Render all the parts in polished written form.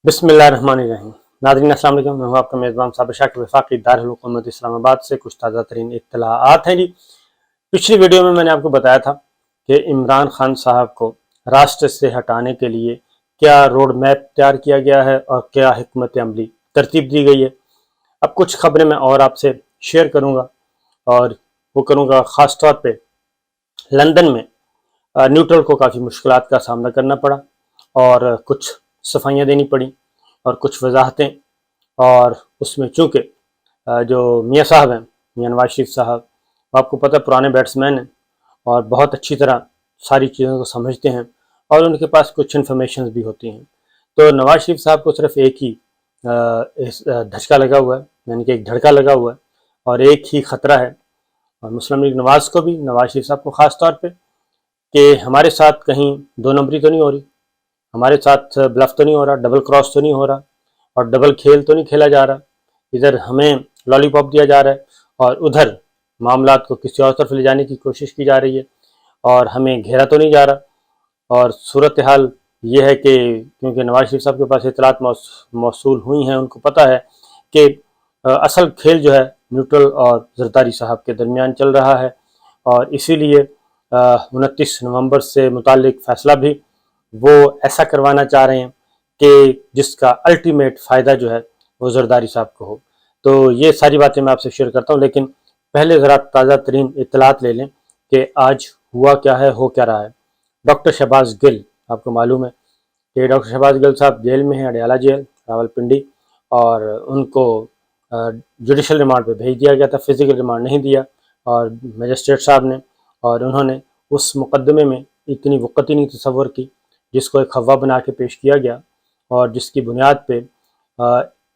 بسم اللہ الرحمن الرحیم۔ ناظرین السلام علیکم، میں ہوں آپ کا میزبان صابر شاہ کے وفاقی دارالحکومت اسلام آباد سے کچھ تازہ ترین اطلاعات ہیں جی۔ پچھلی ویڈیو میں نے آپ کو بتایا تھا کہ عمران خان صاحب کو راستے سے ہٹانے کے لیے کیا روڈ میپ تیار کیا گیا ہے اور کیا حکمت عملی ترتیب دی گئی ہے۔ اب کچھ خبریں میں اور آپ سے شیئر کروں گا، اور وہ کروں گا خاص طور پہ لندن میں نیوٹرل کو کافی مشکلات کا سامنا کرنا پڑا، اور کچھ صفائیاں دینی پڑیں اور کچھ وضاحتیں، اور اس میں چونکہ جو میاں صاحب ہیں، میاں نواز شریف صاحب، آپ کو پتہ پرانے بیٹسمین ہیں اور بہت اچھی طرح ساری چیزوں کو سمجھتے ہیں، اور ان کے پاس کچھ انفارمیشنز بھی ہوتی ہیں۔ تو نواز شریف صاحب کو صرف ایک ہی دھچکا لگا ہوا ہے، یعنی کہ ایک دھڑکا لگا ہوا ہے اور ایک ہی خطرہ ہے، اور مسلم لیگ نواز کو بھی، نواز شریف صاحب کو خاص طور پہ، کہ ہمارے ساتھ کہیں دو نمبری تو نہیں ہو رہی، ہمارے ساتھ بلف تو نہیں ہو رہا، ڈبل کراس تو نہیں ہو رہا، اور ڈبل کھیل تو نہیں کھیلا جا رہا، ادھر ہمیں لالی پاپ دیا جا رہا ہے اور ادھر معاملات کو کسی اور طرف لے جانے کی کوشش کی جا رہی ہے، اور ہمیں گھیرا تو نہیں جا رہا۔ اور صورتحال یہ ہے کہ کیونکہ نواز شریف صاحب کے پاس اطلاعات موصول ہوئی ہیں، ان کو پتہ ہے کہ اصل کھیل جو ہے نیوٹرل اور زرداری صاحب کے درمیان چل رہا ہے، اور اسی لیے 29 نومبر سے متعلق فیصلہ بھی وہ ایسا کروانا چاہ رہے ہیں کہ جس کا الٹیمیٹ فائدہ جو ہے وہ زرداری صاحب کو ہو۔ تو یہ ساری باتیں میں آپ سے شیئر کرتا ہوں، لیکن پہلے ذرا تازہ ترین اطلاعات لے لیں کہ آج ہوا کیا ہے، ہو کیا رہا ہے۔ ڈاکٹر شہباز گل، آپ کو معلوم ہے کہ ڈاکٹر شہباز گل صاحب جیل میں ہیں، اڈیالہ جیل راول پنڈی، اور ان کو جوڈیشل ریمانڈ پہ بھیج دیا گیا تھا، فزیکل ریمانڈ نہیں دیا، اور میجسٹریٹ صاحب نے، اور انہوں نے اس مقدمے میں اتنی وقت ہی نہیں تصور کی جس کو ایک خوا بنا کے پیش کیا گیا، اور جس کی بنیاد پہ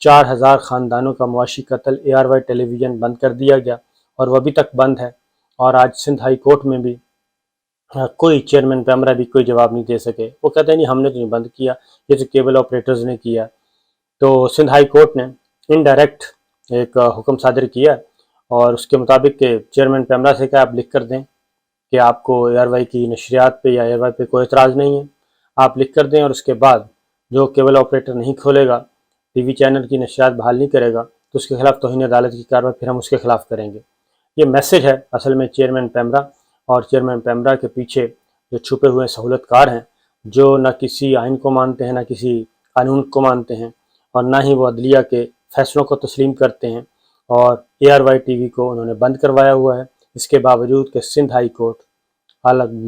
4000 خاندانوں کا معاشی قتل ARY ٹیلی ویژن بند کر دیا گیا، اور وہ ابھی تک بند ہے، اور آج سندھ ہائی کورٹ میں بھی کوئی چیئرمین پیمرا بھی کوئی جواب نہیں دے سکے۔ وہ کہتے ہیں نہیں، ہم نے تو نہیں بند کیا، یہ تو کیبل آپریٹرز نے کیا۔ تو سندھ ہائی کورٹ نے انڈائریکٹ ایک حکم صادر کیا، اور اس کے مطابق کہ چیئرمین پیمرا سے کہا آپ لکھ کر دیں کہ آپ کو ARY کی نشریات پہ یا ARY پہ کوئی اعتراض نہیں ہے، آپ لکھ کر دیں، اور اس کے بعد جو کیبل آپریٹر نہیں کھولے گا، ٹی وی چینل کی نشریات بحال نہیں کرے گا، تو اس کے خلاف توہین عدالت کی کارروائی پھر ہم اس کے خلاف کریں گے۔ یہ میسج ہے اصل میں چیئرمین پیمرا، اور چیئرمین پیمرا کے پیچھے جو چھپے ہوئے سہولت کار ہیں، جو نہ کسی آئین کو مانتے ہیں، نہ کسی قانون کو مانتے ہیں، اور نہ ہی وہ عدلیہ کے فیصلوں کو تسلیم کرتے ہیں، اور ARY ٹی وی کو انہوں نے بند کروایا ہوا ہے، اس کے باوجود کہ سندھ ہائی کورٹ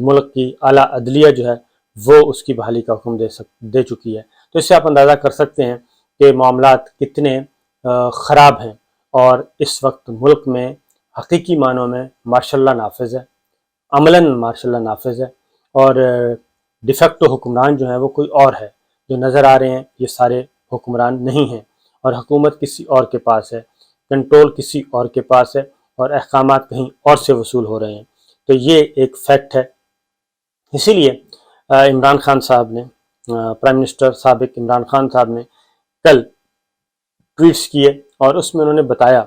ملک کی اعلیٰ عدلیہ جو ہے وہ اس کی بحالی کا حکم دے چکی ہے۔ تو اس سے آپ اندازہ کر سکتے ہیں کہ معاملات کتنے خراب ہیں، اور اس وقت ملک میں حقیقی معنوں میں مارشل لا نافذ ہے، عملاً مارشل لا نافذ ہے، اور ڈیفیکٹو حکمران جو ہیں وہ کوئی اور ہے، جو نظر آ رہے ہیں یہ سارے حکمران نہیں ہیں، اور حکومت کسی اور کے پاس ہے، کنٹرول کسی اور کے پاس ہے، اور احکامات کہیں اور سے وصول ہو رہے ہیں۔ تو یہ ایک فیکٹ ہے۔ اسی لیے عمران خان صاحب نے، پرائم منسٹر سابق عمران خان صاحب نے کل ٹویٹس کیے، اور اس میں انہوں نے بتایا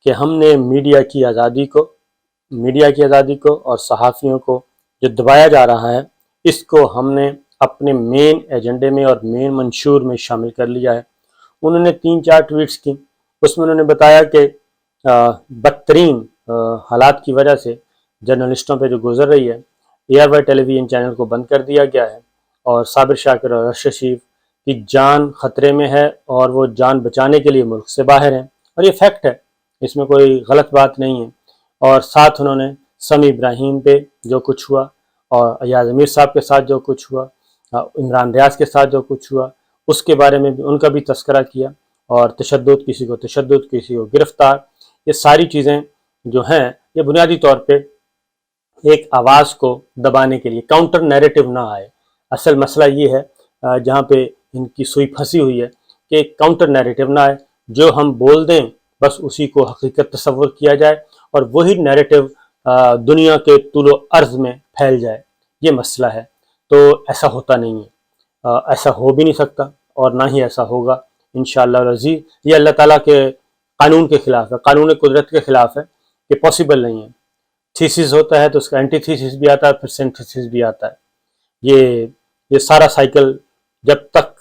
کہ ہم نے میڈیا کی آزادی کو اور صحافیوں کو جو دبایا جا رہا ہے، اس کو ہم نے اپنے مین ایجنڈے میں اور مین منشور میں شامل کر لیا ہے۔ انہوں نے 3-4 ٹویٹس کی، اس میں انہوں نے بتایا کہ بدترین حالات کی وجہ سے جرنلسٹوں پہ جو گزر رہی ہے، ARY ٹیلی ویژن چینل کو بند کر دیا گیا ہے، اور صابر شاکر اور ارشد شریف کی جان خطرے میں ہے، اور وہ جان بچانے کے لیے ملک سے باہر ہیں، اور یہ فیکٹ ہے، اس میں کوئی غلط بات نہیں ہے۔ اور ساتھ انہوں نے سمیع ابراہیم پہ جو کچھ ہوا، اور ایاز امیر صاحب کے ساتھ جو کچھ ہوا، عمران ریاض کے ساتھ جو کچھ ہوا، اس کے بارے میں بھی ان کا بھی تذکرہ کیا، اور تشدد، کسی کو گرفتار، یہ ساری چیزیں جو ہیں یہ بنیادی طور پہ ایک آواز کو دبانے کے لیے، کاؤنٹر نیریٹو نہ آئے۔ اصل مسئلہ یہ ہے جہاں پہ ان کی سوئی پھنسی ہوئی ہے، کہ کاؤنٹر نیریٹو نہ آئے، جو ہم بول دیں بس اسی کو حقیقت تصور کیا جائے، اور وہی نیریٹو دنیا کے طول و عرض میں پھیل جائے۔ یہ مسئلہ ہے، تو ایسا ہوتا نہیں ہے، ایسا ہو بھی نہیں سکتا، اور نہ ہی ایسا ہوگا انشاءاللہ العزیز۔ یہ اللہ تعالیٰ کے قانون کے خلاف ہے، قانون قدرت کے خلاف ہے، کہ پاسبل نہیں ہے۔ تھیسس ہوتا ہے تو اس کا اینٹی تھیسس بھی آتا ہے، پھر سینتھیسس بھی آتا ہے۔ یہ سارا سائیکل جب تک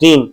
3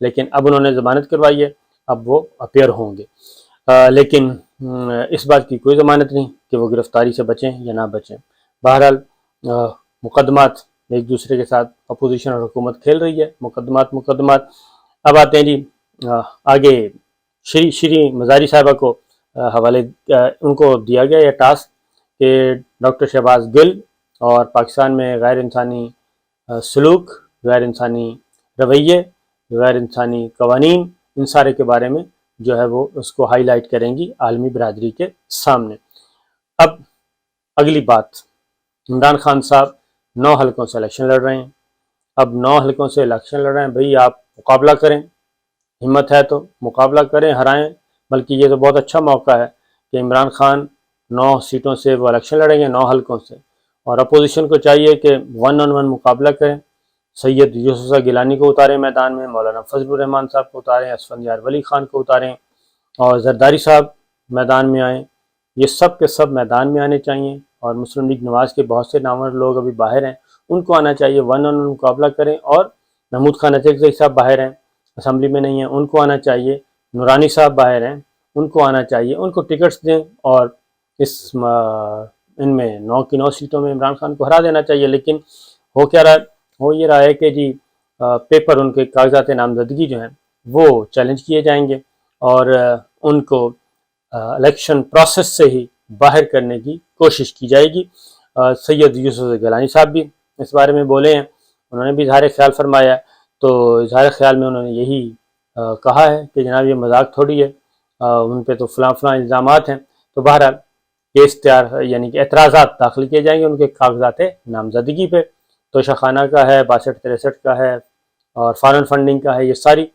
لیکن اب انہوں نے ضمانت کروائی ہے، اب وہ اپیئر ہوں گے، لیکن اس بات کی کوئی ضمانت نہیں کہ وہ گرفتاری سے بچیں یا نہ بچیں۔ بہرحال مقدمات ایک دوسرے کے ساتھ اپوزیشن اور حکومت کھیل رہی ہے، مقدمات۔ اب آتے ہیں جی آگے، شری مزاری صاحبہ کو حوالے ان کو دیا گیا یہ ٹاسک کہ ڈاکٹر شہباز گل اور پاکستان میں غیر انسانی سلوک، غیر انسانی رویے، غیر انسانی قوانین، ان سارے کے بارے میں جو ہے وہ اس کو ہائی لائٹ کریں گی عالمی برادری کے سامنے۔ اب اگلی بات، عمران خان صاحب 9 حلقوں سے الیکشن لڑ رہے ہیں۔ اب 9 حلقوں سے الیکشن لڑ رہے ہیں، بھئی آپ مقابلہ کریں، ہمت ہے تو مقابلہ کریں، ہرائیں، بلکہ یہ تو بہت اچھا موقع ہے کہ عمران خان 9 سیٹوں سے وہ الیکشن لڑیں گے، 9 حلقوں سے، اور اپوزیشن کو چاہیے کہ 1 on 1 مقابلہ کریں، سید یوسف گیلانی کو اتاریں میدان میں، مولانا فضل الرحمان صاحب کو اتاریں، اسفندیار ولی خان کو اتاریں، اور زرداری صاحب میدان میں آئیں، یہ سب کے سب میدان میں آنے چاہیے، اور مسلم لیگ نواز کے بہت سے نامور لوگ ابھی باہر ہیں، ان کو آنا چاہیے، 1 on 1 مقابلہ کریں، اور محمود خان اچکزئی صاحب باہر ہیں، اسمبلی میں نہیں ہیں، ان کو آنا چاہیے، نورانی صاحب باہر ہیں، ان کو آنا چاہیے، ان کو ٹکٹس دیں، اور ان میں 9 کی 9 سیٹوں میں عمران خان کو ہرا دینا چاہیے۔ لیکن ہو کیا رہا ہے؟ ہو یہ رہا ہے کہ جی پیپر، ان کے کاغذات نامزدگی جو ہیں وہ چیلنج کیے جائیں گے، اور ان کو الیکشن پروسیس سے ہی باہر کرنے کی کوشش کی جائے گی۔ سید یوسف گیلانی صاحب بھی اس بارے میں بولے ہیں، انہوں نے بھی اظہار خیال فرمایا، تو اظہار خیال میں انہوں نے یہی کہا ہے کہ جناب یہ مذاق تھوڑی ہے، ان پہ تو فلاں الزامات ہیں، تو بہرحال کیس تیار، یعنی کہ اعتراضات داخل کیے جائیں گے ان کے کاغذات نامزدگی پہ، توشہ خانہ کا ہے، 62-63 کا ہے، اور فارن فنڈنگ کا ہے، یہ ساری،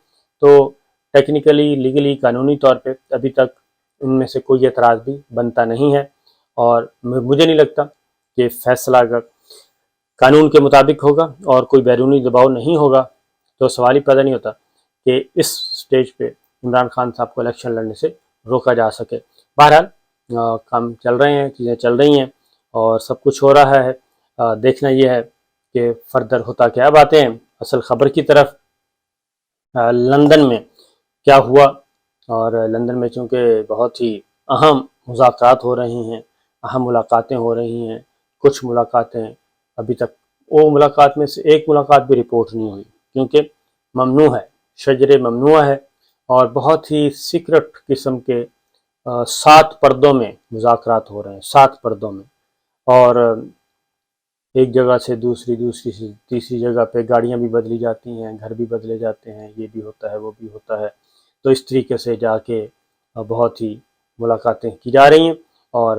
تو ٹیکنیکلی، لیگلی، قانونی طور پہ ابھی تک ان میں سے کوئی اعتراض بھی بنتا نہیں ہے، اور مجھے نہیں لگتا کہ فیصلہ اگر قانون کے مطابق ہوگا اور کوئی بیرونی دباؤ نہیں ہوگا تو سوال ہی پیدا نہیں ہوتا کہ اس سٹیج پہ عمران خان صاحب کو الیکشن لڑنے سے روکا جا سکے۔ بہرحال کام چل رہے ہیں، چیزیں چل رہی ہیں، اور سب کچھ ہو رہا ہے، دیکھنا یہ ہے کہ فردر ہوتا کیا۔ اب آتے ہیں اصل خبر کی طرف۔ لندن میں کیا ہوا، اور لندن میں چونکہ بہت ہی اہم مذاکرات ہو رہی ہیں، اہم ملاقاتیں ہو رہی ہیں، کچھ ملاقاتیں ابھی تک، وہ ملاقات میں سے ایک ملاقات بھی رپورٹ نہیں ہوئی کیونکہ ممنوع ہے، شجر ممنوع ہے، اور بہت ہی سیکرٹ قسم کے 7 پردوں میں مذاکرات ہو رہے ہیں، 7 پردوں میں، اور ایک جگہ سے دوسری سے تیسری جگہ پہ گاڑیاں بھی بدلی جاتی ہیں، گھر بھی بدلے جاتے ہیں، یہ بھی ہوتا ہے، وہ بھی ہوتا ہے، تو اس طریقے سے جا کے بہت ہی ملاقاتیں کی جا رہی ہیں، اور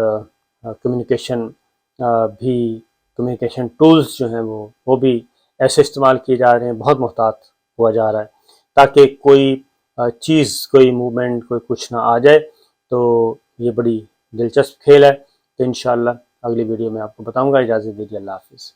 کمیونیکیشن ٹولز جو ہیں وہ بھی ایسے استعمال کیے جا رہے ہیں، بہت محتاط ہوا جا رہا ہے تاکہ کوئی چیز، کوئی موومنٹ، کوئی کچھ نہ آ جائے۔ تو یہ بڑی دلچسپ کھیل ہے، تو انشاءاللہ اگلی ویڈیو میں آپ کو بتاؤں گا۔ اجازت دیجیے، اللہ حافظ۔